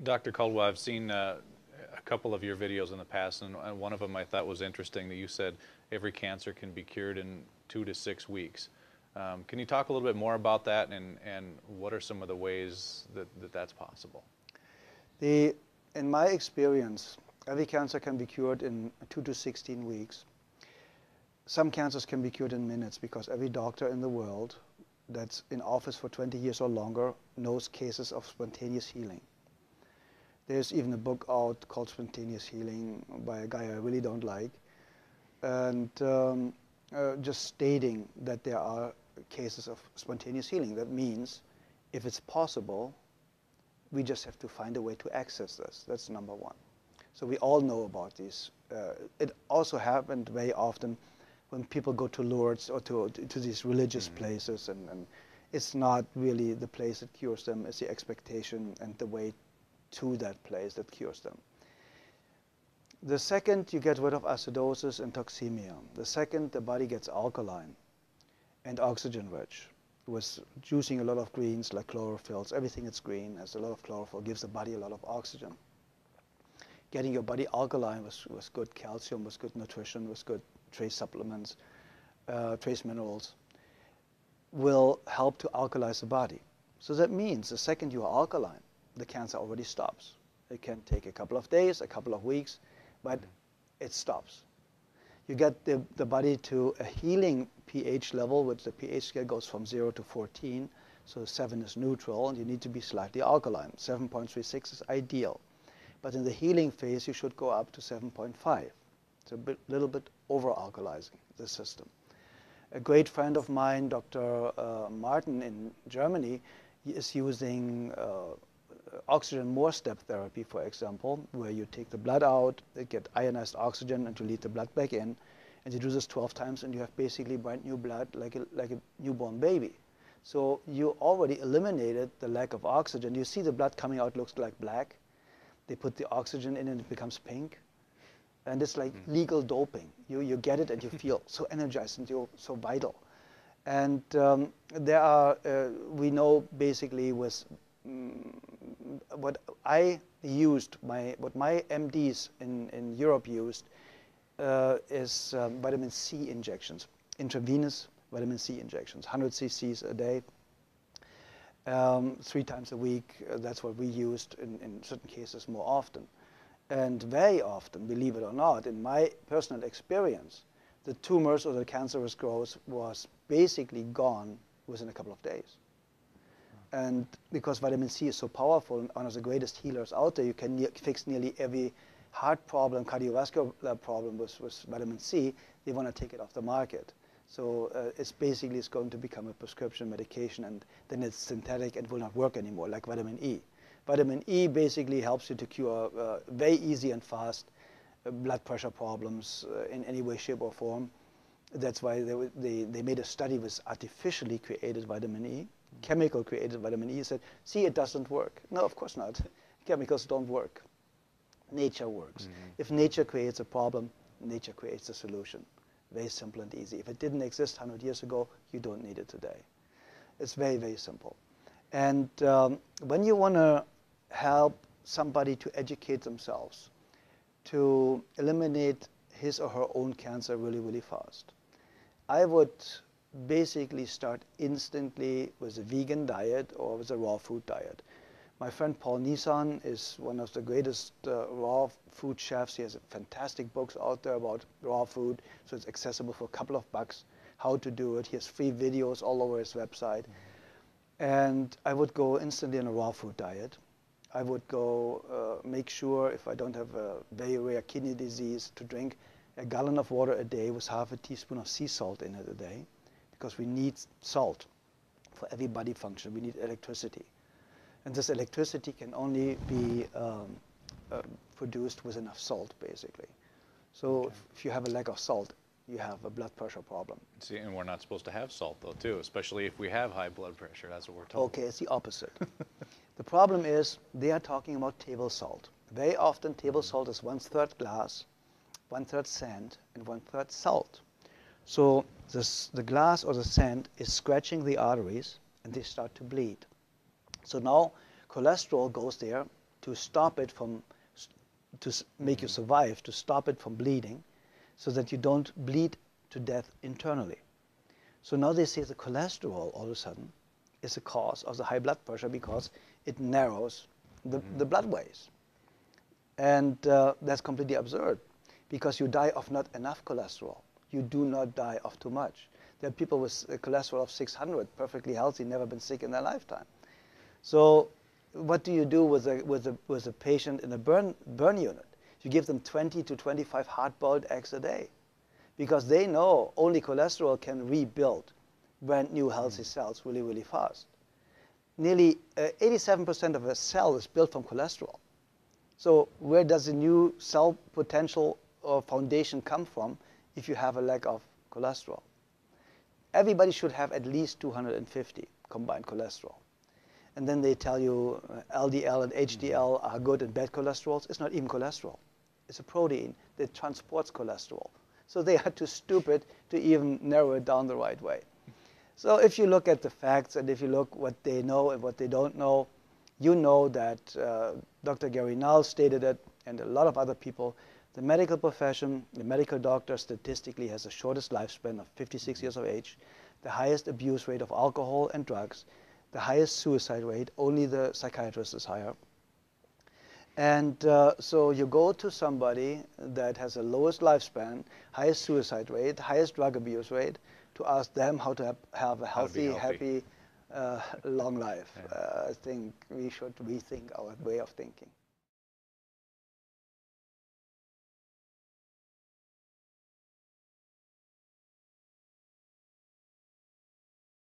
Dr. Caldwell, I've seen a couple of your videos in the past, and one of them I thought was interesting that you said every cancer can be cured in 2 to 6 weeks. Can you talk a little bit more about that, and what are some of the ways that that's possible? In my experience, every cancer can be cured in 2 to 16 weeks. Some cancers can be cured in minutes because every doctor in the world that's in office for 20 years or longer knows cases of spontaneous healing. There's even a book out called Spontaneous Healing by a guy I really don't like, and just stating that there are cases of spontaneous healing. That means if it's possible, we just have to find a way to access this. That's number one. So we all know about these. It also happened very often when people go to Lourdes or to these religious places, and it's not really the place that cures them, it's the expectation and the way to that place that cures them. The second, you get rid of acidosis and toxemia. The second, the body gets alkaline and oxygen rich with juicing a lot of greens like chlorophylls. Everything that's green has a lot of chlorophyll, gives the body a lot of oxygen. Getting your body alkaline with good calcium, with good nutrition, with good trace supplements, trace minerals, will help to alkalize the body. So that means the second you are alkaline, the cancer already stops. It can take a couple of days, a couple of weeks, but it stops. You get the body to a healing pH level, which the pH scale goes from 0 to 14. So 7 is neutral, and you need to be slightly alkaline. 7.36 is ideal. But in the healing phase, you should go up to 7.5. It's a little bit over-alkalizing the system. A great friend of mine, Dr. Martin in Germany, is using oxygen more step therapy, for example, where you take the blood out, you get ionized oxygen, and you lead the blood back in. And you do this 12 times, and you have basically brand new blood like a newborn baby. So you already eliminated the lack of oxygen. You see the blood coming out looks like black. They put the oxygen in, and it becomes pink. And it's like legal doping. You get it, and you feel so energized, and you're so vital. And there are, we know basically with what I used, what my MDs in Europe used is vitamin C injections, intravenous vitamin C injections, 100 cc's a day, 3 times a week. That's what we used in certain cases more often. And very often, believe it or not, in my personal experience, the tumors or the cancerous growth was basically gone within a couple of days. And because vitamin C is so powerful and one of the greatest healers out there, you can fix nearly every heart problem, cardiovascular problem with vitamin C. They want to take it off the market. So it's going to become a prescription medication, and then it's synthetic and will not work anymore, like vitamin E. Vitamin E basically helps you to cure very easy and fast blood pressure problems in any way, shape, or form. That's why they made a study with artificially created vitamin E, chemical created vitamin E. Said, see, it doesn't work. No, of course not. Chemicals don't work. Nature works. If nature creates a problem, nature creates a solution. Very simple and easy. If it didn't exist 100 years ago, you don't need it today. It's very, very simple. And when you want to help somebody to educate themselves, to eliminate his or her own cancer really, really fast, I would basically start instantly with a vegan diet or with a raw food diet. My friend Paul Nissan is one of the greatest raw food chefs. He has fantastic books out there about raw food, so it's accessible for a couple of bucks how to do it. He has free videos all over his website. And I would go instantly on a raw food diet. I would go make sure, if I don't have a very rare kidney disease, to drink a gallon of water a day with half a teaspoon of sea salt in it a day, because we need salt for every body function. We need electricity. And this electricity can only be produced with enough salt, basically. So if you have a lack of salt, you have a blood pressure problem. See, and we're not supposed to have salt, though, too, especially if we have high blood pressure. That's what we're told. Okay, it's the opposite. The problem is they are talking about table salt. Very often, table salt is 1/3 glass, 1/3 sand, and 1/3 salt. So the glass or the sand is scratching the arteries, and they start to bleed. So now cholesterol goes there to stop it from, make you survive, to stop it from bleeding, so that you don't bleed to death internally. So now they say the cholesterol all of a sudden is a cause of the high blood pressure because it narrows the blood ways. And that's completely absurd, because you die of not enough cholesterol. You do not die of too much. There are people with a cholesterol of 600, perfectly healthy, never been sick in their lifetime. So what do you do with a patient in a burn unit? You give them 20 to 25 hard-boiled eggs a day, because they know only cholesterol can rebuild brand new healthy cells really, really fast. Nearly 87% of a cell is built from cholesterol. So where does the new cell potential or foundation come from if you have a lack of cholesterol? Everybody should have at least 250 combined cholesterol. And then they tell you LDL and HDL are good and bad cholesterols. It's not even cholesterol. It's a protein that transports cholesterol. So they are too stupid to even narrow it down the right way. So if you look at the facts, and if you look what they know and what they don't know, you know that Dr. Gary Null stated it, and a lot of other people. The medical profession, the medical doctor statistically has the shortest lifespan of 56 years of age, the highest abuse rate of alcohol and drugs, the highest suicide rate, only the psychiatrist is higher. And so you go to somebody that has the lowest lifespan, highest suicide rate, highest drug abuse rate, to ask them how to have a healthy, happy, long life. Yeah. I think we should rethink our way of thinking.